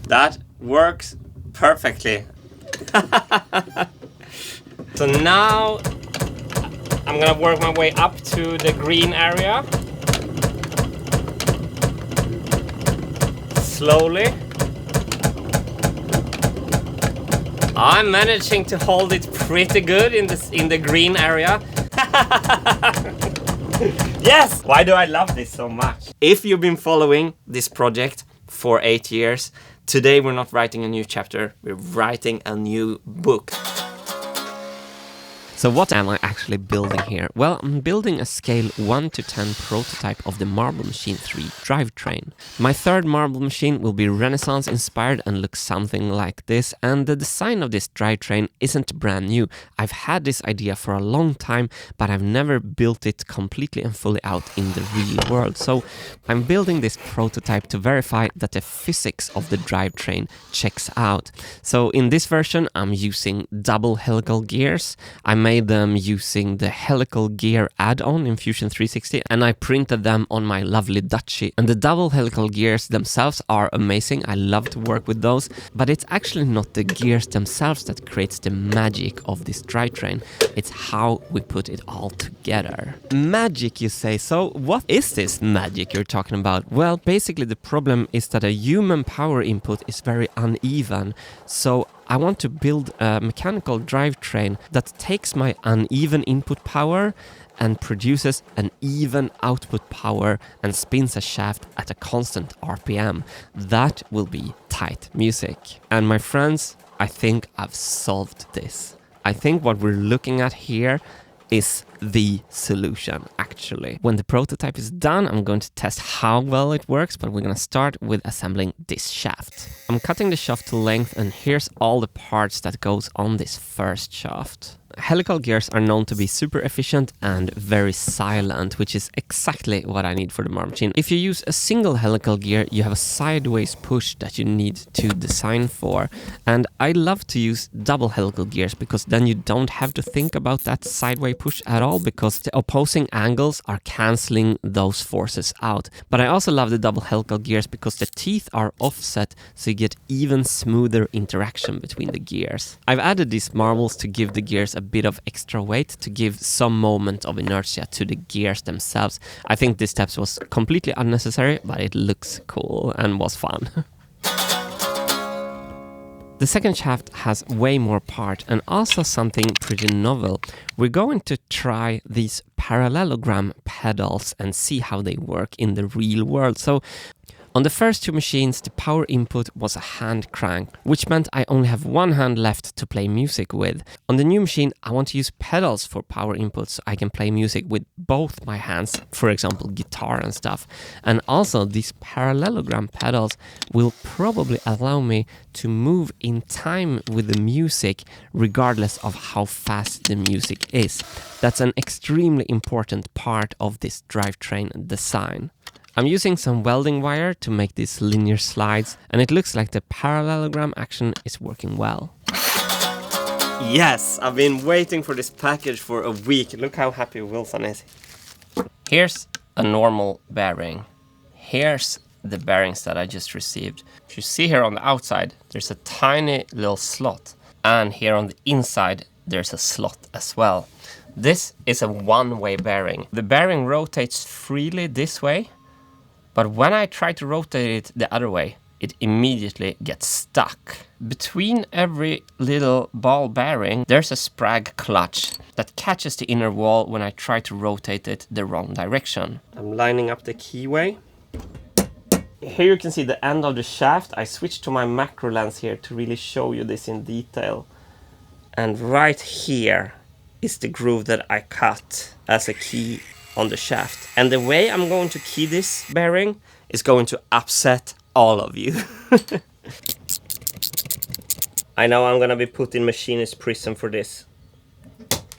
That works perfectly. So now I'm gonna work my way up to the green area. Slowly. I'm managing to hold it pretty good in the green area. Yes! Why do I love this so much? If you've been following this project for 8 years, today we're not writing a new chapter, we're writing a new book. So what am I actually building here? Well, I'm building a scale 1 to 10 prototype of the Marble Machine 3 Drivetrain. My third marble machine will be Renaissance inspired and looks something like this, and the design of this drivetrain isn't brand new. I've had this idea for a long time, but I've never built it completely and fully out in the real world. So I'm building this prototype to verify that the physics of the drivetrain checks out. So in this version, I'm using double helical gears. I made them using the helical gear add-on in Fusion 360, and I printed them on my lovely Dutchie. And the double helical gears themselves are amazing. I love to work with those, but it's actually not the gears themselves that creates the magic of this drivetrain. It's how we put it all together. Magic, you say? So what is this magic you're talking about? Well, basically the problem is that a human power input is very uneven. So I want to build a mechanical drivetrain that takes my uneven input power and produces an even output power and spins a shaft at a constant RPM. That will be tight music. And my friends, I think I've solved this. I think what we're looking at here is the solution, actually. When the prototype is done, I'm going to test how well it works, but we're going to start with assembling this shaft. I'm cutting the shaft to length, and here's all the parts that goes on this first shaft. Helical gears are known to be super efficient and very silent, which is exactly what I need for the marble machine. If you use a single helical gear, you have a sideways push that you need to design for. And I love to use double helical gears because then you don't have to think about that sideways push at all, because the opposing angles are canceling those forces out. But I also love the double helical gears because the teeth are offset, so you get even smoother interaction between the gears. I've added these marbles to give the gears a bit of extra weight, to give some moment of inertia to the gears themselves. I think this step was completely unnecessary, but it looks cool and was fun. The second shaft has way more part and also something pretty novel. We're going to try these parallelogram pedals and see how they work in the real world. So on the first two machines, the power input was a hand crank, which meant I only have one hand left to play music with. On the new machine, I want to use pedals for power input so I can play music with both my hands, for example, guitar and stuff. And also, these parallelogram pedals will probably allow me to move in time with the music, regardless of how fast the music is. That's an extremely important part of this drivetrain design. I'm using some welding wire to make these linear slides, and it looks like the parallelogram action is working well. Yes, I've been waiting for this package for a week. Look how happy Wilson is. Here's a normal bearing. Here's the bearings that I just received. If you see here on the outside, there's a tiny little slot. And here on the inside, there's a slot as well. This is a one-way bearing. The bearing rotates freely this way, but when I try to rotate it the other way, it immediately gets stuck. Between every little ball bearing, there's a sprag clutch that catches the inner wall when I try to rotate it the wrong direction. I'm lining up the keyway. Here you can see the end of the shaft. I switched to my macro lens here to really show you this in detail. And right here is the groove that I cut as a key on the shaft. And the way I'm going to key this bearing is going to upset all of you. I know I'm gonna be put in machinist prison for this,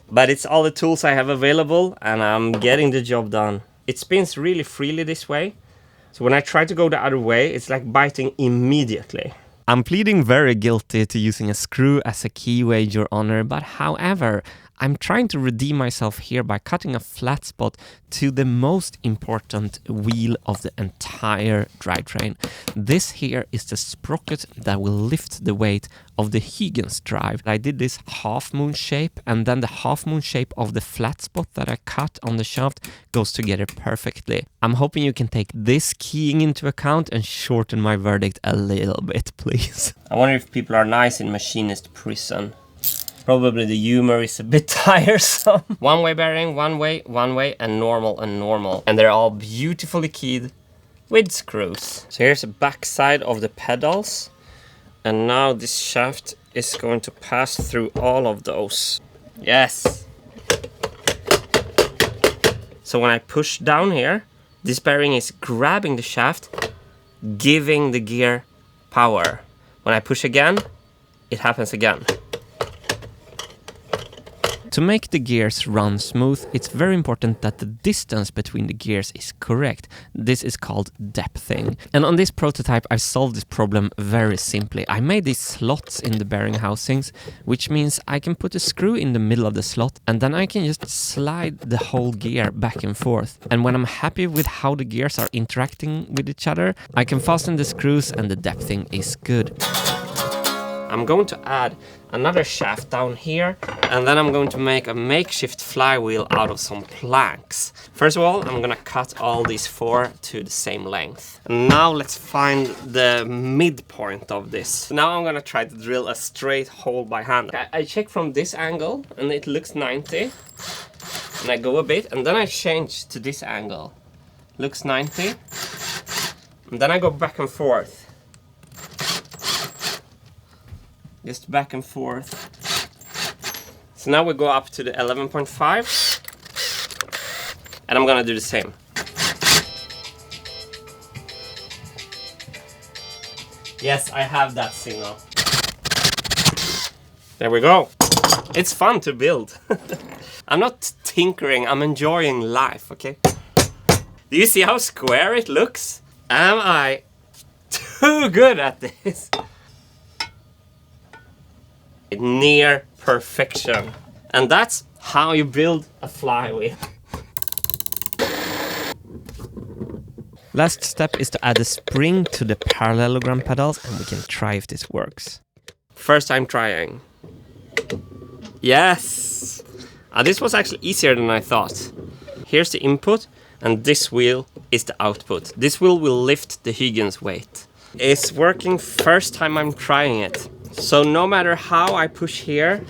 but it's all the tools I have available and I'm getting the job done. It spins really freely this way, so when I try to go the other way, it's like biting immediately. I'm pleading very guilty to using a screw as a keyway, Your Honor, but however, I'm trying to redeem myself here by cutting a flat spot to the most important wheel of the entire drivetrain. This here is the sprocket that will lift the weight of the Huygens drive. I did this half moon shape, and then the half moon shape of the flat spot that I cut on the shaft goes together perfectly. I'm hoping you can take this keying into account and shorten my verdict a little bit, please. I wonder if people are nice in machinist prison. Probably the humor is a bit tiresome. One way bearing, one way, and normal, and normal. And they're all beautifully keyed with screws. So here's the back side of the pedals. And now this shaft is going to pass through all of those. Yes! So when I push down here, this bearing is grabbing the shaft, giving the gear power. When I push again, it happens again. To make the gears run smooth, it's very important that the distance between the gears is correct. This is called depthing. And on this prototype, I've solved this problem very simply. I made these slots in the bearing housings, which means I can put a screw in the middle of the slot, and then I can just slide the whole gear back and forth. And when I'm happy with how the gears are interacting with each other, I can fasten the screws and the depthing is good. I'm going to add another shaft down here, and then I'm going to make a makeshift flywheel out of some planks. First of all, I'm gonna cut all these 4 to the same length. And now let's find the midpoint of this. Now I'm gonna try to drill a straight hole by hand. I check from this angle and it looks 90. And I go a bit, and then I change to this angle. Looks 90. And then I go back and forth. Just back and forth. So now we go up to the 11.5. And I'm gonna do the same. Yes, I have that signal. There we go. It's fun to build. I'm not tinkering, I'm enjoying life, okay? Do you see how square it looks? Am I too good at this? Near perfection. And that's how you build a flywheel. Last step is to add a spring to the parallelogram pedals, and we can try if this works. First time trying. Yes! This was actually easier than I thought. Here's the input, and this wheel is the output. This wheel will lift the Huygens weight. It's working first time I'm trying it. So no matter how I push here,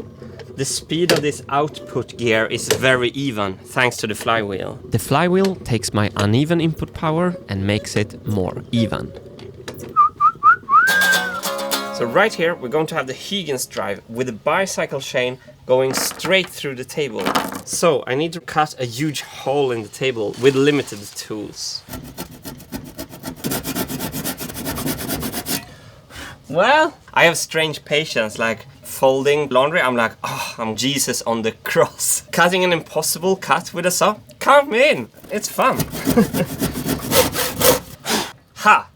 the speed of this output gear is very even, thanks to the flywheel. The flywheel takes my uneven input power and makes it more even. So right here, we're going to have the Huygens drive with a bicycle chain going straight through the table. So I need to cut a huge hole in the table with limited tools. Well, I have strange patience, like folding laundry, I'm like, oh, I'm Jesus on the cross. Cutting an impossible cut with a saw, count me in, it's fun. Ha!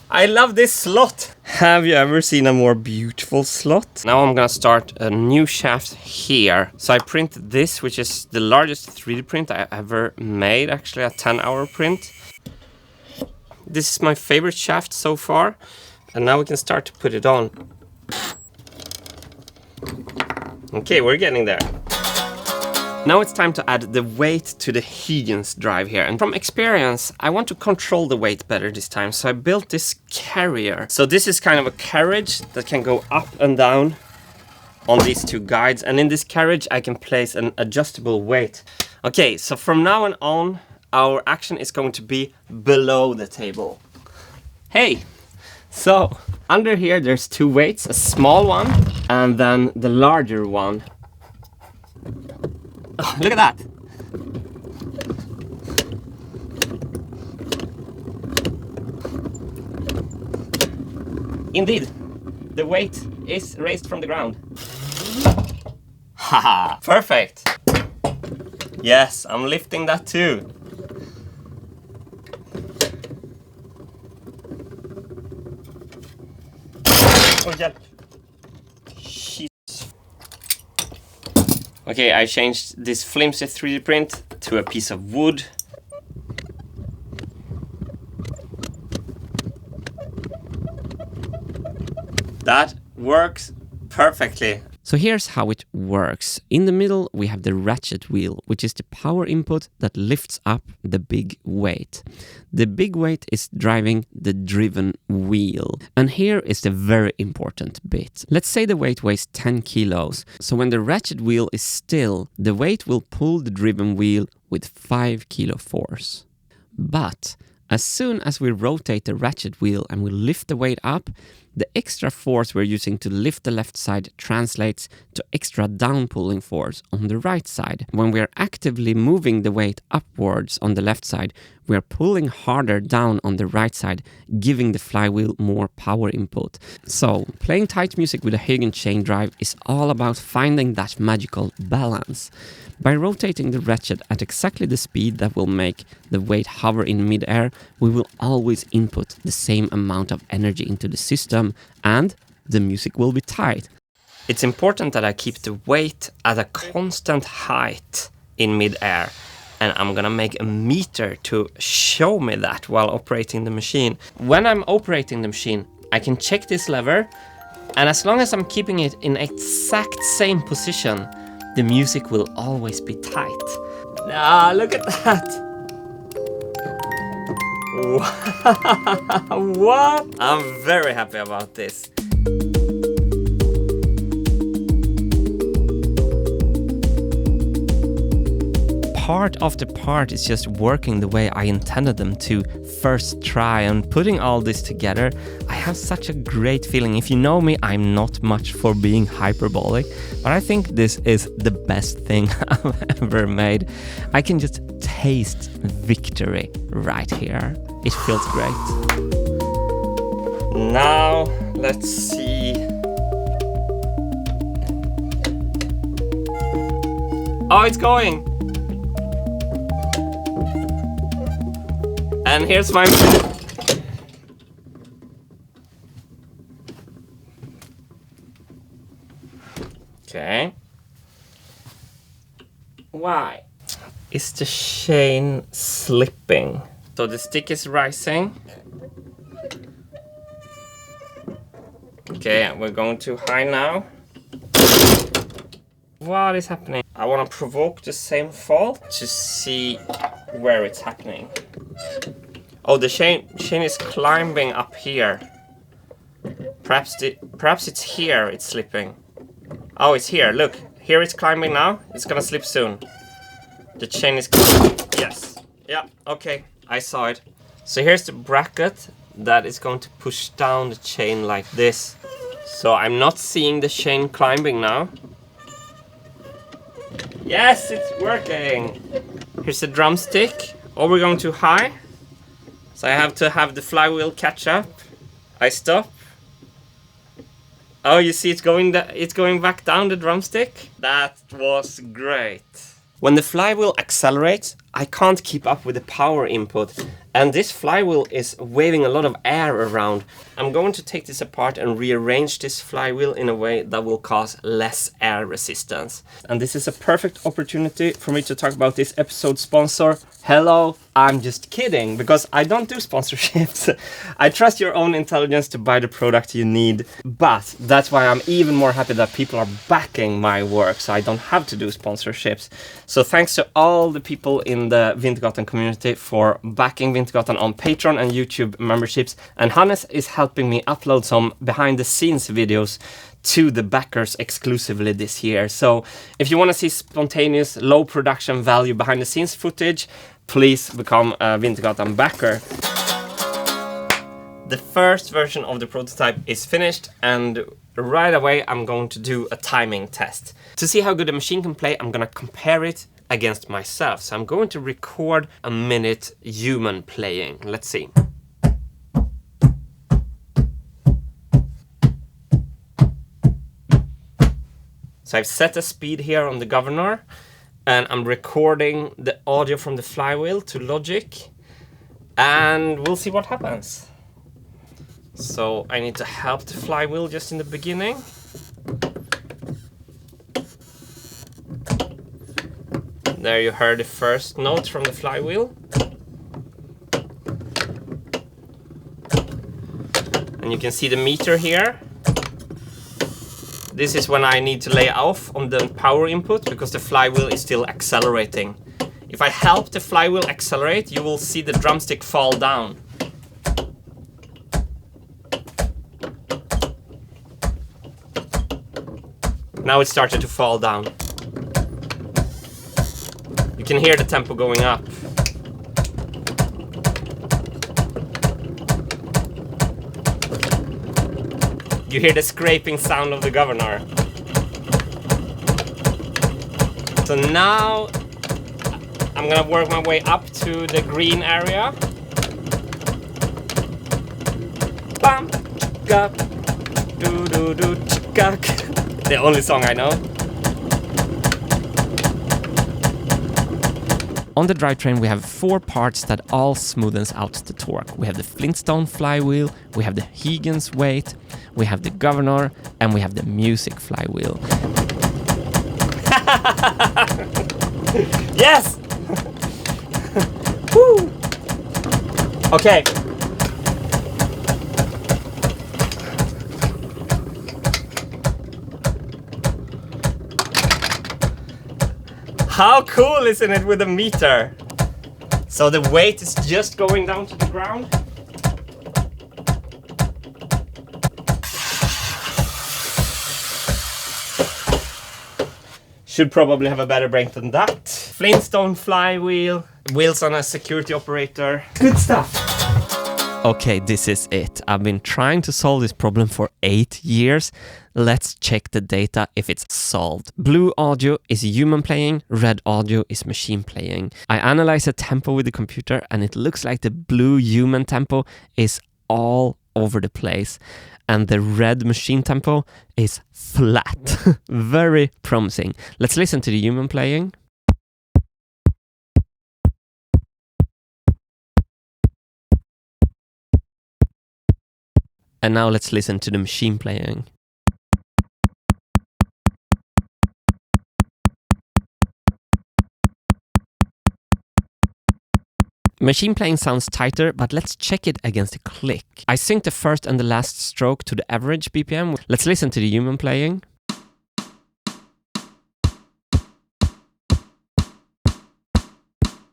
I love this slot. Have you ever seen a more beautiful slot? Now I'm gonna start a new shaft here. So I printed this, which is the largest 3D print I ever made, actually a 10-hour print. This is my favorite shaft so far. And now we can start to put it on. Okay, we're getting there. Now it's time to add the weight to the Huygens drive here. And from experience, I want to control the weight better this time. So I built this carrier. So this is kind of a carriage that can go up and down on these 2 guides. And in this carriage, I can place an adjustable weight. Okay, so from now on, our action is going to be below the table. Hey! So, under here there's 2 weights, a small one and then the larger one. Oh, look at that! Indeed, the weight is raised from the ground. Haha, perfect! Yes, I'm lifting that too. får hjälp. Jesus. Okay, I changed this flimsy 3D print to a piece of wood. That works perfectly. So here's how it works. In the middle, we have the ratchet wheel, which is the power input that lifts up the big weight. The big weight is driving the driven wheel. And here is the very important bit. Let's say the weight weighs 10 kilos. So when the ratchet wheel is still, the weight will pull the driven wheel with 5 kilo force. But as soon as we rotate the ratchet wheel and we lift the weight up, the extra force we're using to lift the left side translates to extra down pulling force on the right side. When we are actively moving the weight upwards on the left side, we are pulling harder down on the right side, giving the flywheel more power input. So, playing tight music with a Huygens chain drive is all about finding that magical balance. By rotating the ratchet at exactly the speed that will make the weight hover in mid-air, we will always input the same amount of energy into the system and the music will be tight. It's important that I keep the weight at a constant height in mid-air, and I'm gonna make a meter to show me that while operating the machine. When I'm operating the machine, I can check this lever, and as long as I'm keeping it in exact same position, the music will always be tight. Ah, look at that! What? I'm very happy about this. Part of the part is just working the way I intended them to first try, and putting all this together, I have such a great feeling. If you know me, I'm not much for being hyperbolic, but I think this is the best thing I've ever made. I can just taste victory right here. It feels great. Now, let's see. Oh, it's going! And here's my... Okay. Why is the chain slipping? So the stick is rising. Okay, we're going too high now. What is happening? I want to provoke the same fault to see where it's happening. Oh, the chain is climbing up here. Perhaps it's here it's slipping. Oh, it's here. Look, here it's climbing now. It's gonna slip soon. The chain is climbing. Yes. Yeah, okay. I saw it. So here's the bracket that is going to push down the chain like this. So I'm not seeing the chain climbing now. Yes, it's working. Here's the drumstick. Oh, we're going too high. So I have to have the flywheel catch up. I stop. Oh, you see it's going back down the drumstick. That was great. When the flywheel accelerates, I can't keep up with the power input. And this flywheel is waving a lot of air around. I'm going to take this apart and rearrange this flywheel in a way that will cause less air resistance. And this is a perfect opportunity for me to talk about this episode's sponsor. Hello, I'm just kidding, because I don't do sponsorships. I trust your own intelligence to buy the product you need, but that's why I'm even more happy that people are backing my work, so I don't have to do sponsorships. So thanks to all the people in the Wintergatan community for backing Wintergatan on Patron and YouTube memberships, and Hannes is helping me upload some behind the scenes videos to the backers exclusively this year. So if you want to see spontaneous, low production value behind the scenes footage, please become a Wintergatan backer. The first version of the prototype is finished, and right away I'm going to do a timing test. To see how good the machine can play, I'm going to compare it against myself. So I'm going to record a minute human playing. Let's see. So I've set a speed here on the governor, and I'm recording the audio from the flywheel to Logic, and we'll see what happens. So I need to help the flywheel just in the beginning. There you heard the first note from the flywheel. And you can see the meter here. This is when I need to lay off on the power input because the flywheel is still accelerating. If I help the flywheel accelerate, you will see the drumstick fall down. Now it started to fall down. You can hear the tempo going up. You hear the scraping sound of the governor. So now I'm gonna work my way up to the green area. Bam, chicka, do do do, chicka. The only song I know. On the drivetrain we have 4 parts that all smoothens out the torque. We have the Flintstone flywheel, we have the Huygens weight, we have the governor, and we have the music flywheel. Yes! Woo! Okay. How cool isn't it with a meter? So the weight is just going down to the ground. Should probably have a better brake than that. Flintstone flywheel, wheels on a security operator. Good stuff. Okay, this is it. I've been trying to solve this problem for 8 years. Let's check the data if it's solved. Blue audio is human playing, red audio is machine playing. I analyze the tempo with the computer and it looks like the blue human tempo is all over the place and the red machine tempo is flat. Very promising. Let's listen to the human playing. And now let's listen to the machine playing. Machine playing sounds tighter, but let's check it against a click. I sync the first and the last stroke to the average BPM. Let's listen to the human playing.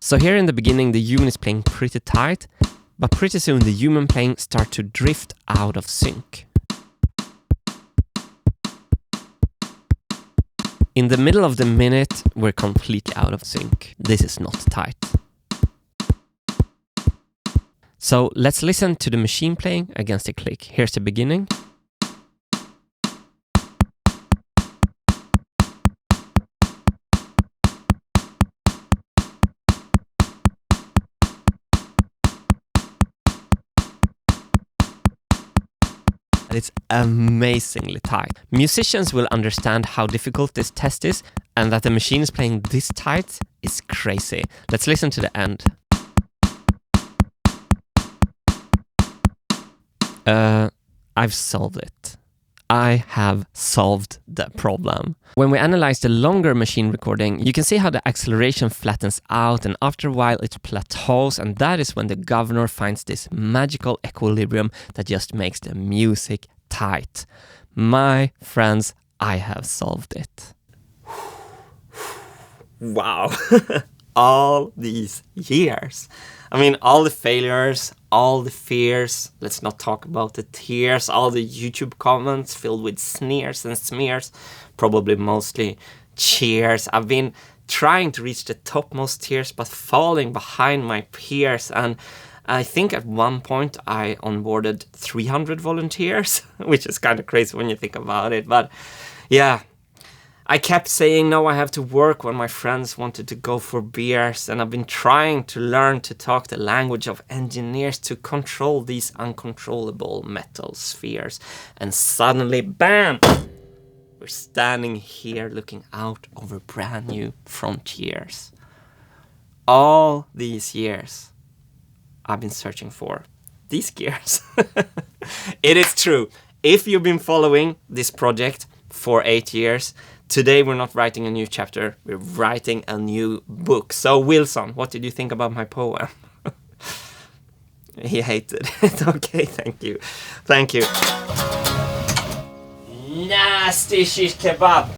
So here in the beginning, the human is playing pretty tight, but pretty soon the human playing starts to drift out of sync. In the middle of the minute, we're completely out of sync. This is not tight. So let's listen to the machine playing against a click. Here's the beginning. It's amazingly tight. Musicians will understand how difficult this test is, and that the machine is playing this tight is crazy. Let's listen to the end. I've solved it. I have solved the problem. When we analyze the longer machine recording, you can see how the acceleration flattens out and after a while it plateaus, and that is when the governor finds this magical equilibrium that just makes the music tight. My friends, I have solved it. Wow. All these years. I mean, all the failures, all the fears, let's not talk about the tears, all the YouTube comments filled with sneers and smears, probably mostly cheers. I've been trying to reach the topmost tiers, but falling behind my peers. And I think at one point I onboarded 300 volunteers, which is kind of crazy when you think about it. But yeah, I kept saying, no, I have to work when my friends wanted to go for beers. And I've been trying to learn to talk the language of engineers to control these uncontrollable metal spheres. And suddenly, bam, we're standing here looking out over brand new frontiers. All these years, I've been searching for these gears. It is true. If you've been following this project for 8 years, today we're not writing a new chapter, we're writing a new book. So Wilson, what did you think about my poem? He hated it. Okay, thank you. Thank you. Nasty shish kebab.